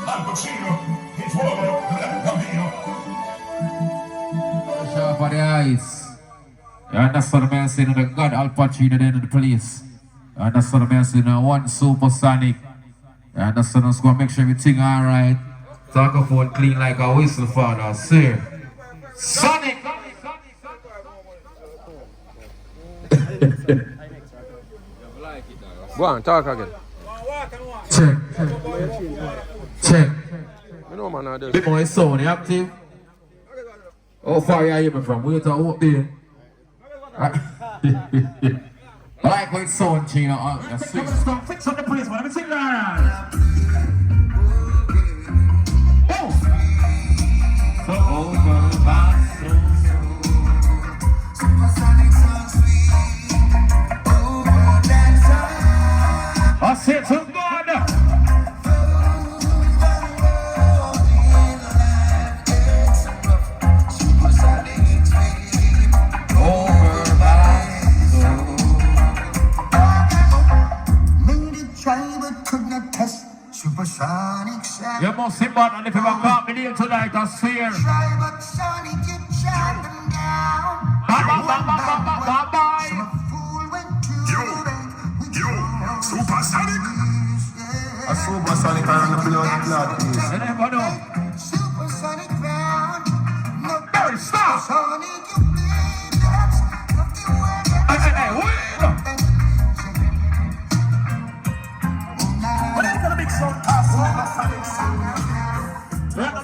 Al Pacino, il fuoco del cammino. Sharp for the eyes. You understand what I'm saying? The God Al Pacino in the police. You understand what I'm saying? One supersonic. You understand what's going to make sure everything alright. Talk clean like a whistle father. Sir. Sonic! Go on, talk again. Check. Check. You know, man, I just... Bit more sound, you active? How far you hear me from? Wait till I up there. I like what sound, Chino. Let's fix up the place, man. Let me sing that. Oh! So over my soul. I said to God. Supersonic sound. You must see bad and if you can't believe tonight, I swear. Try but Sonic, you shot them down. Bye. Yo, Supersonic. A Supersonic and the blood clot piece. You never know. Supersonic round. No, Hey, stop! Sonic, you bleed. That's not the way. Hey, wait!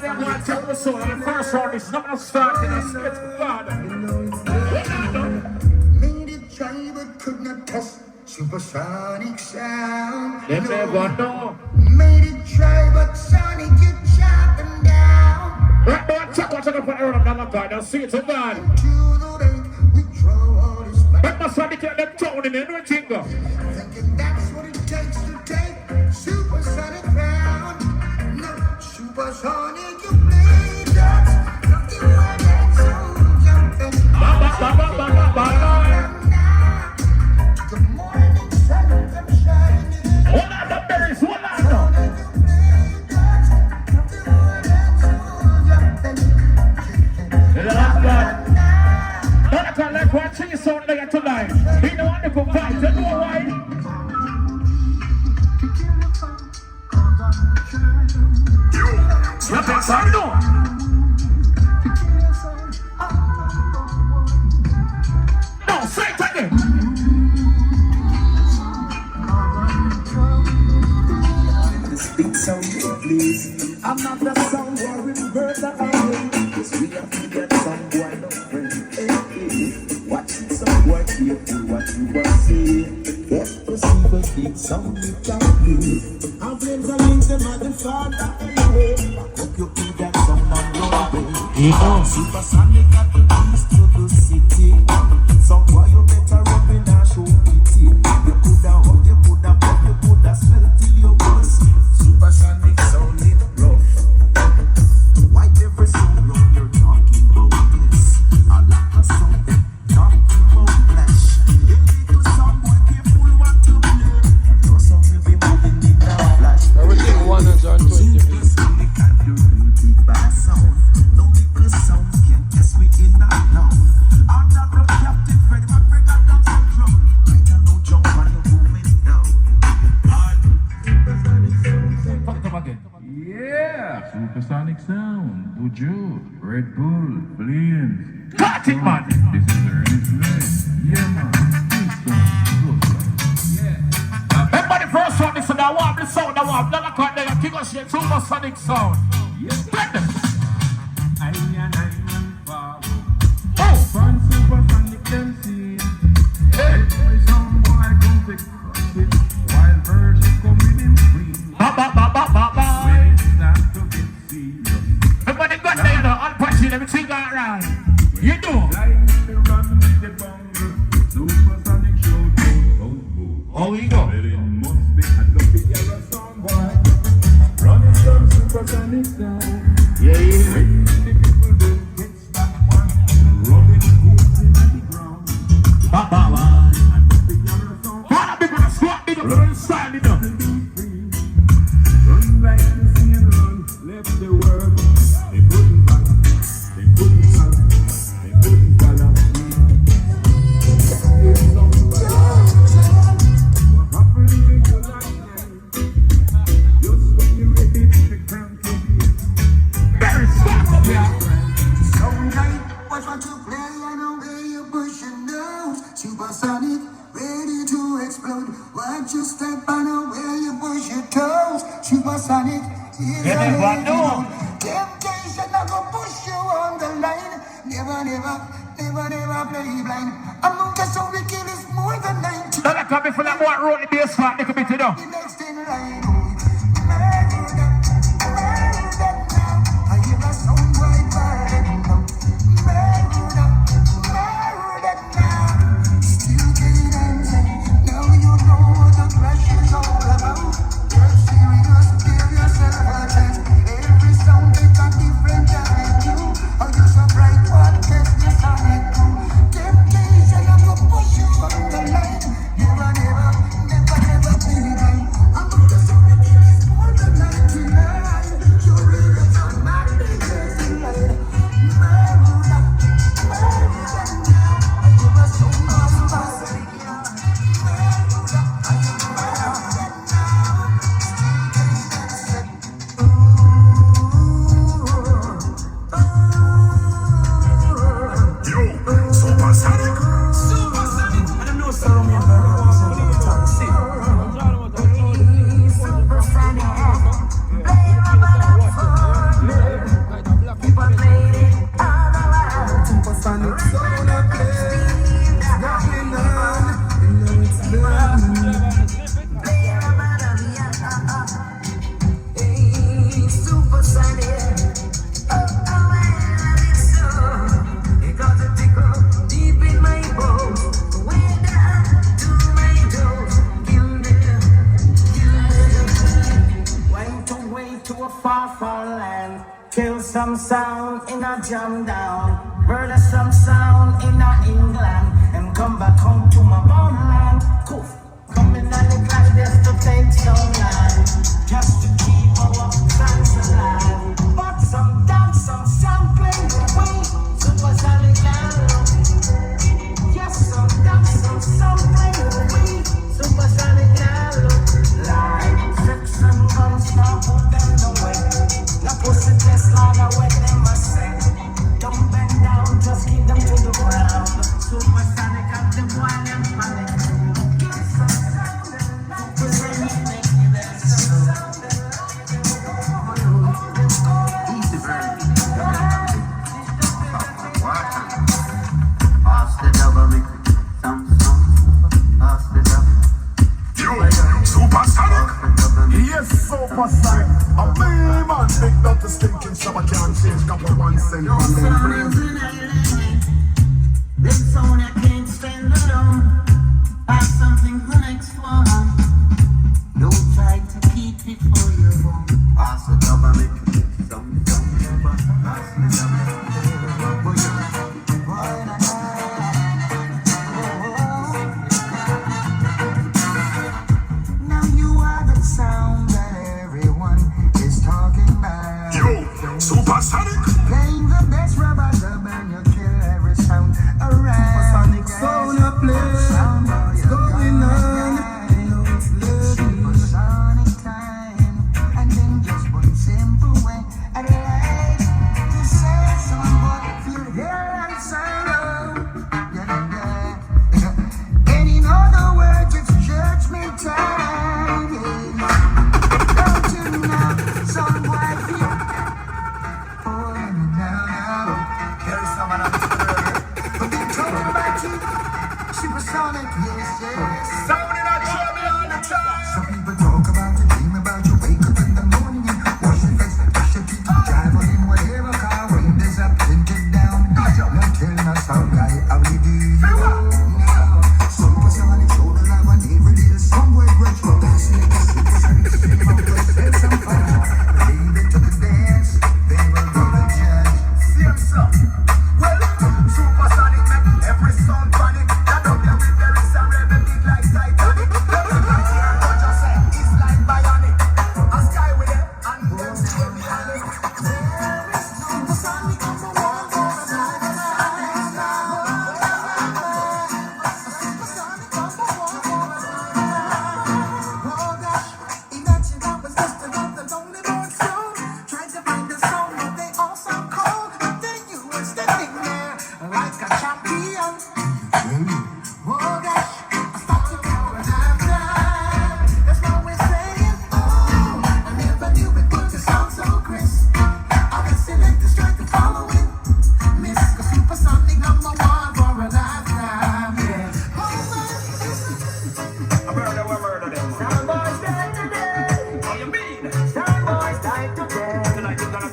I'm going to tell the soul on the first round is not going to start in a state of God. Made it try but could not test supersonic sound. They never know. Made it try but Sonic, you shot them down. Right now, check what's going to put around the God and see it to God. To the lake, we draw all this back. But my Sonic get them thrown in everything. Thinking that's what it takes to take supersonic round. No, supersonic, you bleed. That's not the way that's so jumping. The morning sun, I'm shining. Hold on, the berries, hold on. Don't call like what she sound like tonight. He don't want to provide, you know why? You think so? No. No, say it again. This beat sound good, please. I'm not the sound boy with birds of iron. Cause we have to get some boy no friend. Hey, watching some boy careful what you are saying. Get perceive a beat sound you can do. I'll blame the links them at the father anyway. I hope you feel that sound and run away. Supersonic at the east to the city. Some boy you better run in and show pity. You coulda hug, you coulda pop, you coulda smell till you burst. Supersonic sound it rough. Why every sound round you're talking about this? A lot of sound talking about flesh. Illegal sound boy careful what to play. No sound will be moving in a flash. Everything 120 feet. Supersonic and the really bad sound. No little sounds can guess we in a town. Under the captain Fred McGregor dance a drum. Right and no jump and you're moving down. Fuck them again. Yeah, Supersonic Sound, Buju, Red Bull, Billions. Cut it, man. This is Ernest Ray. Yeah, man. Remember the first one, this is the warm, the sound, the warm. Don't look like King of Shit, Supersonic sound. Spread them. Oh. From Supersonic them see. Hey. Some boy come to crush it. While Virgin coming in free. When it's not to get serious. Everybody got there, you know, Al Pacino, everything got right. You know. Like the run with the bungle. Supersonic show don't Oh, we go. It must be a lucky yellow song boy. Running some Supersonic Sound. Yeah. When the people don't get stuck one. Rubbing hoops in the ground. And the big yellow song. What a big one, swap, big up, run style, you know. Run like the sea and run Supersonic is You never know. Temptation I go push you on the line. Never play blind. Among us so we kill is more than 90. Now that coming from that one road, the bass part, they commit to know. The next in line, murder now. I hear a sound right burning now. Murder now. Still getting angry. Now you know what the crash is all about. Get serious, give yourself a chance. Every sound take a different attitude. Are you so bright? What test this on it too? Temptation I go push you on the line. Never be blind. I'm not the sound that kills more than 99. You read it on my business line. Murder now. I give a sound of mercy. Kill some sound in a jam down, murder some sound in a England, and come back home to my born land. Cool. Coming on the clash just to take some land, just to keep our fans alive. But some dance, some sampling away, supersonic dialogue. Yes, some dance, some sampling away, supersonic dialogue. Like sex and guns, now put them away. Now pussy test ladder when them must say. Don't bend down, just keep them to the ground. Supersonic at the boil and panic. Give some sound, Easy bird. Pass the double, make some. Pass the double. Supersonic. Yes, Supersonic. A man, big not the stinking summer can't change couple 1 cent. this song I can't stand alone. Have something for next one. Don't try to keep it for your own. Pass the double, make some. Pass the double. Now you are the sound that everyone is talking about. Yo, Supersonic. Playing the best rubber dub and you kill every sound around. Supersonic sound a play. It's going on. You know it's lovely. Supersonic time. And then just one simple way I'd like to say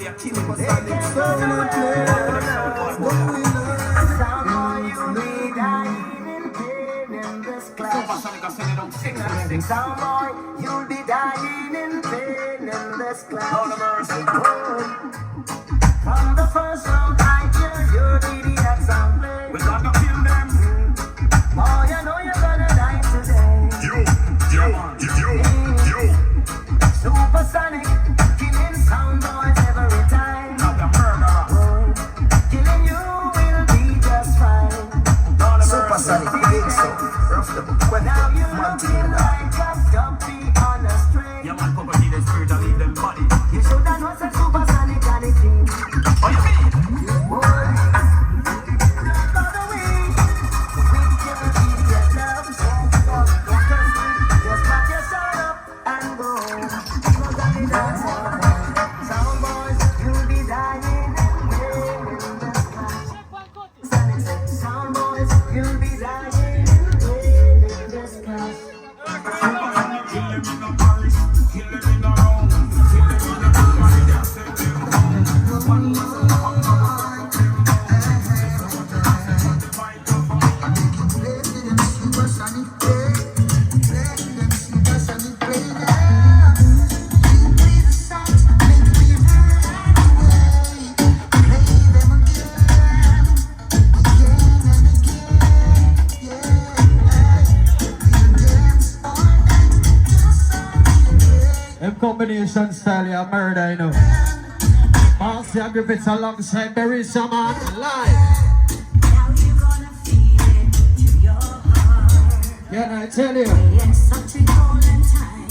be a king for standing. Soundboy, you'll be dying in pain in this class. Soundboy, you'll be dying in pain in this class. From the first round, I hear you be the example. We gotta kill them. Oh, you know you're gonna die today. Yo. Supersonic, killing soundboys every time. Killing you will be just fine. Supersonic, big sound. Now you're looking like a dumpy on a string. Yeah, man, poverty, the spirit, and leave them body. You should have known that supersonic and the king. Oh, you mean? Combination style, yeah, murder, you know. Marcy and Griffiths alongside Berisa, man, live. Now you're gonna feel it to your heart. Yeah, I tell you. In such a golden time,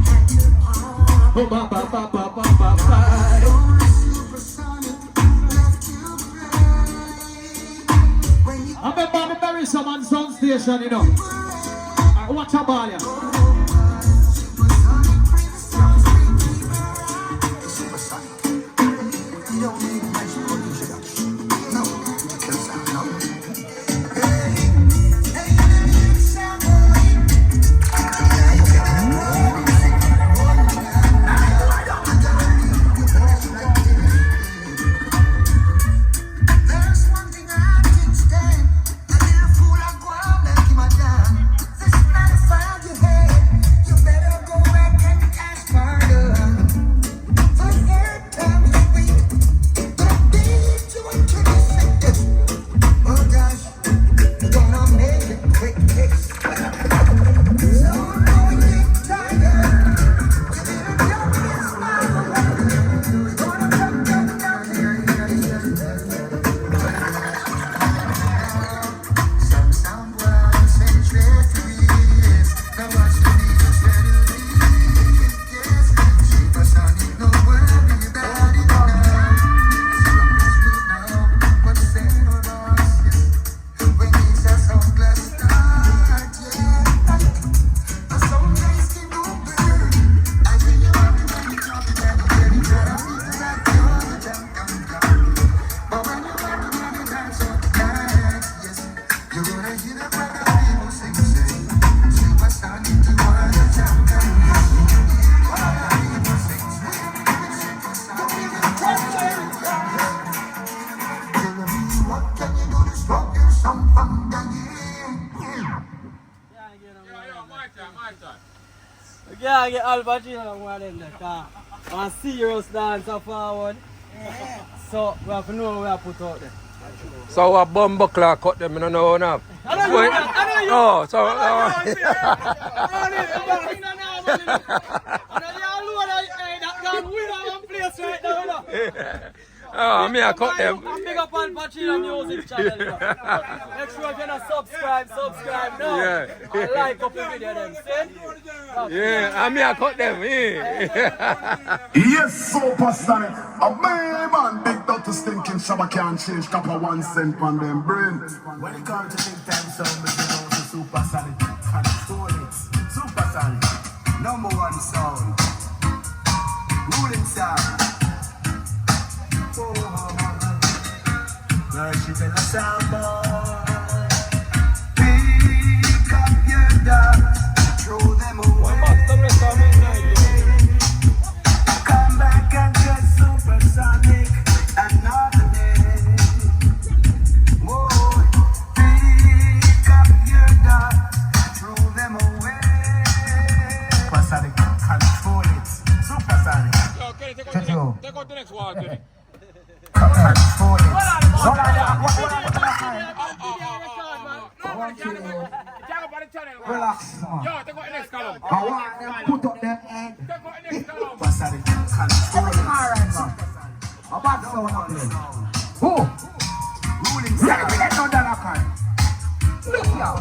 had to part. Oh, ba ba ba ba ba ba ba. I remember the Berisa man sound station, you know. Watch a ball, yeah. Yeah, get Al Pacino one in there, one serious dancer forward. So we have to know what we have put out there. So a bumble clock cut them, I don't know enough. I know you. Oh, so. Oh, me I cut them. I'm big up Al Pacino music channel. Make sure you subscribe now. Yeah. And like up the video them. See? Yeah, I mean I cut them. Yes, Supersonic. A man, big Dr. Stinking Shabba can't change copper 1 cent on them brain. When it comes to big time sound, we know the Supersonic and Supersonic, #1 sound, ruling sound. Worship in the sound boy. Pick up your dogs, throw them away. Come back and get Supersonic. so. Take out the next one, Tony. Relax, man. Yo, take out the next column. I want them put up them hand. Take out the next column. A bad sound on them. Who? Yeah, we get no dollar can. Look here.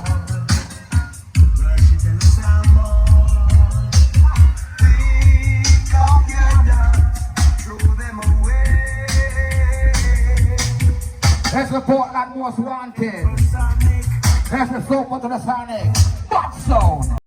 That's the Portland most wanted. That's the Super to the Sonic. Bad sound.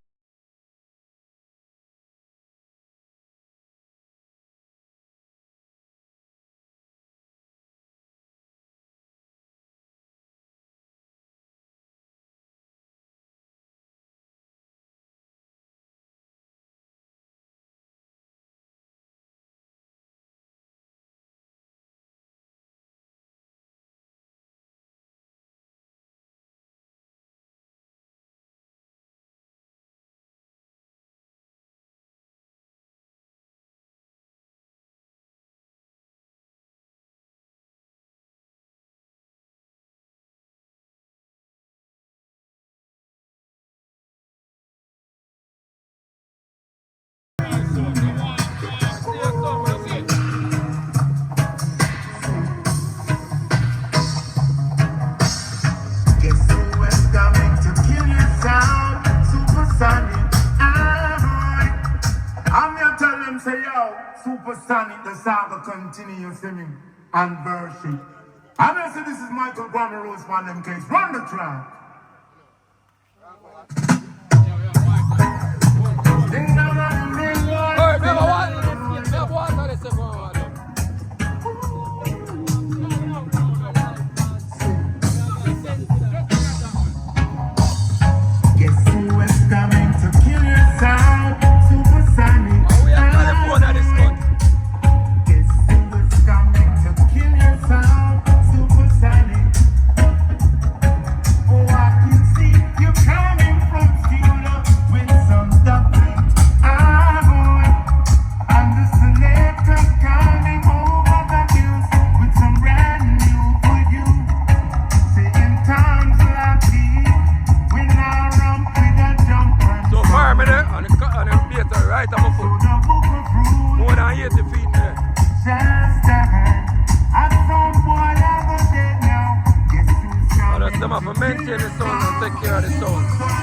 Supersonic, the saga continue singing and version. I'm gonna say this is Michael Grammy Rose one them case. Run the track. Hey, never one on the second one. Guess who is coming to kill your sound? Supersonic. Oh, we have California this one. Guess who is coming to kill your sound? Supersonic. Oh, I can see you coming from Cuba with some duckling. And the selector coming over the hills with some brand new for you. Saying times like these, when I run with a jumper. So far, me there, and the theater right on my foot. More than 80 feet there. And that's them have to maintain the sound and take care of the sound.